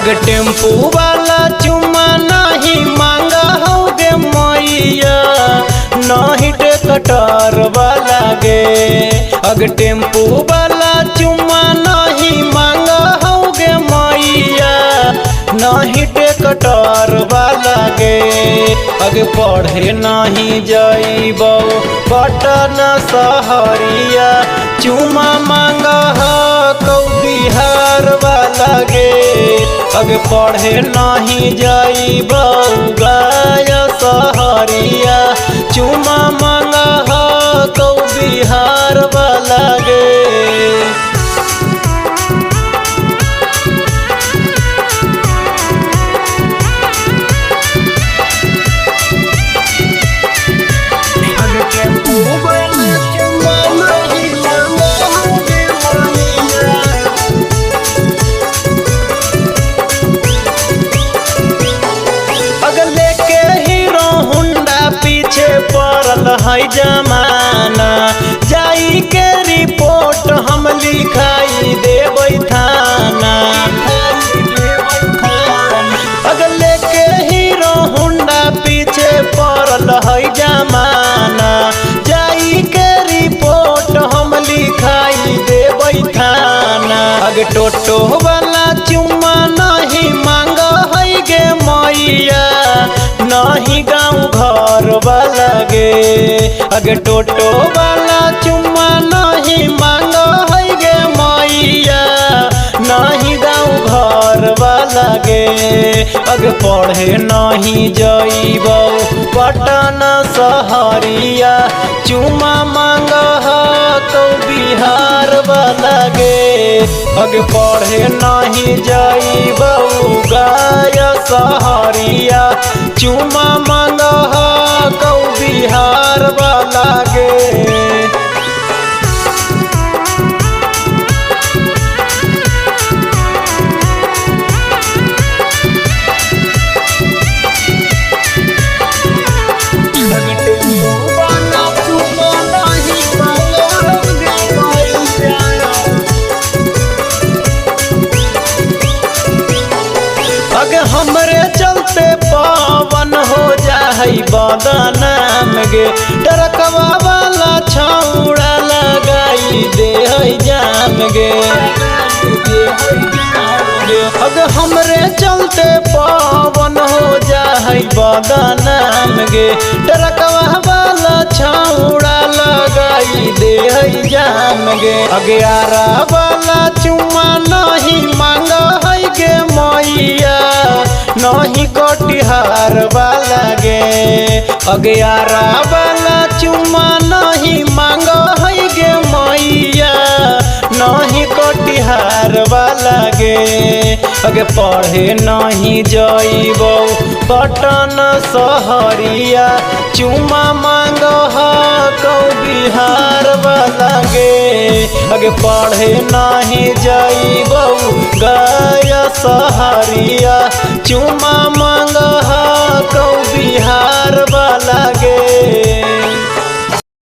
अगे टेम्पू वाला चुम्मा नहीं मांगा होगे मैया, नहीं टेकटर वाला गे। अगे टेम्पू वाला चुम्मा नहीं मांगा होगे मैया, नहीं टेकटर वाला गे। अगे पढ़े नहीं जाइबो पटन सहरिया, चुम्मा मांगा कौ बिहार वाला गे। अगे पढ़े नहीं जाइबो गया सहरिया, चुम्मा मांगा कौ बिहार वाला गे। है जमाना जाई के रिपोर्ट हम लिखाई देबै थाना। अगले के हीरो होंडा पीछे पड़ल है जमाना, जाई के रिपोर्ट हम लिखाई देबै थाना। अगे टोटो वाला चुम्मा नहीं मांग है गे मैया, नहीं गाँव घर वाला गे। अगे टोटो वाला चुम्मा नहीं मांग है गे मैया, नहीं गाँव घर वाला गे। अगे पढ़े नहीं जाइबो पटन सहरिया, चुम्मा मांग तो बिहार वाला गे। अगे पढ़े नहीं जाइबो गया सहरिया, चुम्मा मांग कौ बिहार वाला गे। अगे हमरे चलते पावन हो जाए बदनाम गे, ट्रकवा वाला छौड़ा लगाई दे है जाम गे। अगे हमरे चलते पावन हो जाए बदनाम गे, ट्रकवा वाला छौड़ा लगाई दे है जाम गे। अगे आरा वाला चुम्मा नहीं मांग है गे मैया, नहीं कटिहार वाला गे। अगे आरा वाला चुम्मा नहीं मांग है गे मैया, नहीं कटिहार वाला गे। अगे पढ़े नहीं जाइबो पटन सहरिया, चुम्मा मांग कौ बिहार वाला गे। अगे पढ़े नहीं जाइबो गया सहरिया, चुम्मा मांग कौ बिहार वाला गे।